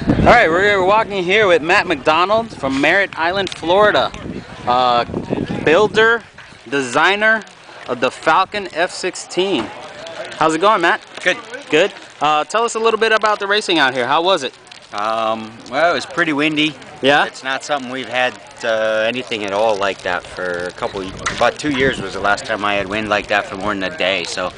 Alright, we're walking here with Matt McDonald from Merritt Island, Florida. Builder, designer of the Falcon F-16. How's it going, Matt? Good. Good? Tell us a little bit about the racing out here. How was it? Well, it was pretty windy. Yeah? It's not something we've had anything at all like that for about 2 years was the last time I had wind like that for more than a day. So it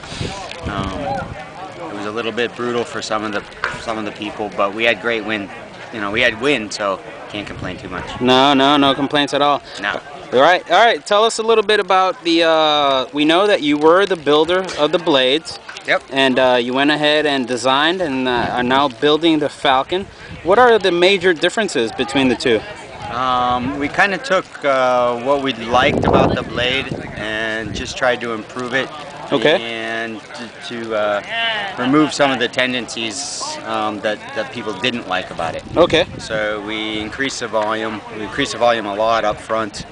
was a little bit brutal for some of the people, but we had great wind. You know, we had wind, so can't complain too much. No complaints at all. No. All right. Tell us a little bit about the. We know that you were the builder of the blades. Yep. And you went ahead and designed and are now building the Falcon. What are the major differences between the two? We kind of took what we liked about the blade and just tried to improve it. Okay. And to remove some of the tendencies that people didn't like about it. Okay. So we increased the volume. We increased the volume a lot up front.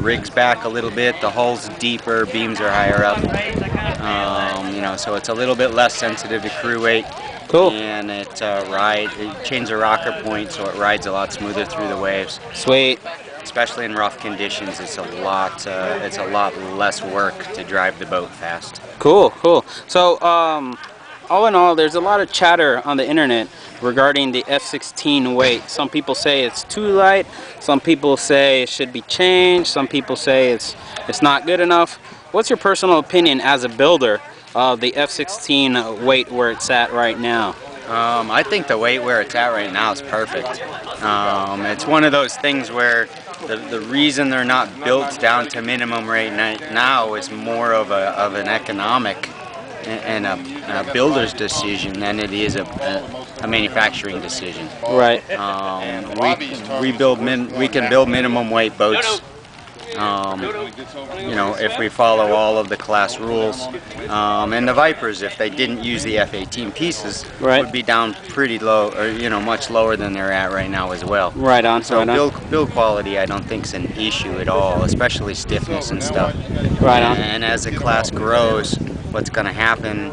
Rigs back a little bit. The hull's deeper. Beams are higher up. You know, so it's a little bit less sensitive to crew weight. Cool. And it changed the rocker point so it rides a lot smoother through the waves. Sweet. Especially in rough conditions, it's a lot less work to drive the boat fast. Cool. So, all in all, there's a lot of chatter on the internet regarding the F-16 weight. Some people say it's too light. Some people say it should be changed. Some people say it's not good enough. What's your personal opinion as a builder of the F-16 weight where it's at right now? I think the weight where it's at right now is perfect. It's one of those things where the reason they're not built down to minimum right now is more of an economic and a builder's decision than it is a manufacturing decision. Right. We can build minimum weight boats. You know, if we follow all of the class rules, and the Vipers, if they didn't use the F-18 pieces, would be down pretty low, or much lower than they're at right now as well. Right on. So build quality, I don't think is an issue at all, especially stiffness and stuff. Right on. And as the class grows, what's going to happen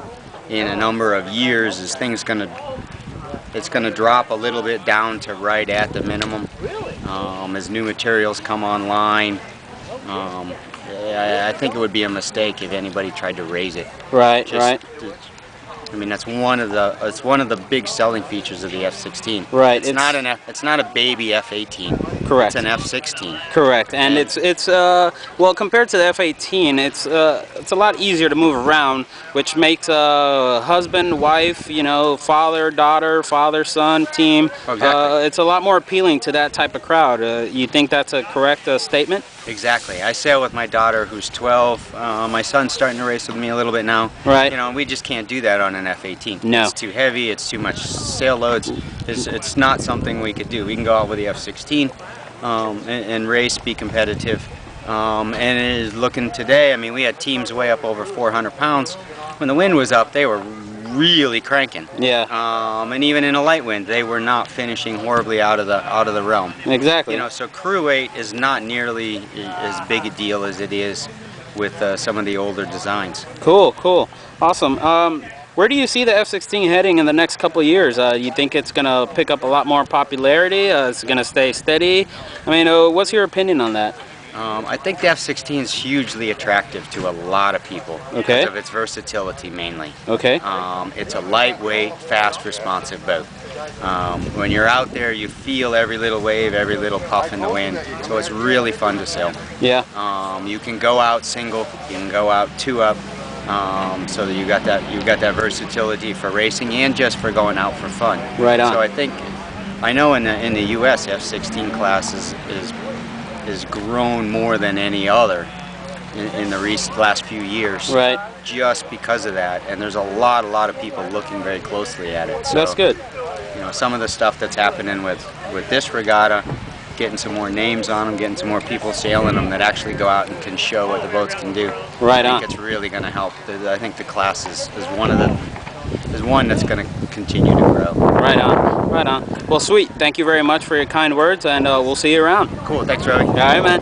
in a number of years is it's going to drop a little bit down to right at the minimum as new materials come online. I think it would be a mistake if anybody tried to raise it. Right. I mean, that's one of the big selling features of the F-16. Right. It's not a baby F-18. Correct. It's an F-16. Correct. And it's well, compared to the F-18, it's a lot easier to move around, which makes husband, wife, father, daughter, father, son team. Exactly. It's a lot more appealing to that type of crowd. You think that's a correct statement? Exactly. I sail with my daughter, who's 12. My son's starting to race with me a little bit now. Right. We just can't do that on an F-18. No. It's too heavy. It's too much sail loads. It's not something we could do. We can go out with the F-16 and race, be competitive. And it is looking today. I mean, we had teams way up over 400 pounds. When the wind was up, they were really cranking. Yeah. And even in a light wind, they were not finishing horribly out of the realm. Exactly. So crew weight is not nearly as big a deal as it is with some of the older designs. Cool. Awesome. Where do you see the F-16 heading in the next couple of years? You think it's going to pick up a lot more popularity? It's going to stay steady? I mean, what's your opinion on that? I think the F-16 is hugely attractive to a lot of people because of its versatility mainly. Okay. It's a lightweight, fast, responsive boat. When you're out there, you feel every little wave, every little puff in the wind, so it's really fun to sail. Yeah. You can go out single, you can go out two up, so that you got that versatility for racing and just for going out for fun. Right on. So I know in the U.S. F-16 class is grown more than any other in the last few years. Right. Just because of that, and there's a lot of people looking very closely at it. So, that's good. Some of the stuff that's happening with this regatta, getting some more names on them, getting some more people sailing them that actually go out and can show what the boats can do. Right on. I think it's really going to help. I think the class is one that's going to continue to grow. Right on. Well, sweet. Thank you very much for your kind words, and we'll see you around. Cool. Thanks, Rowie. All right, man.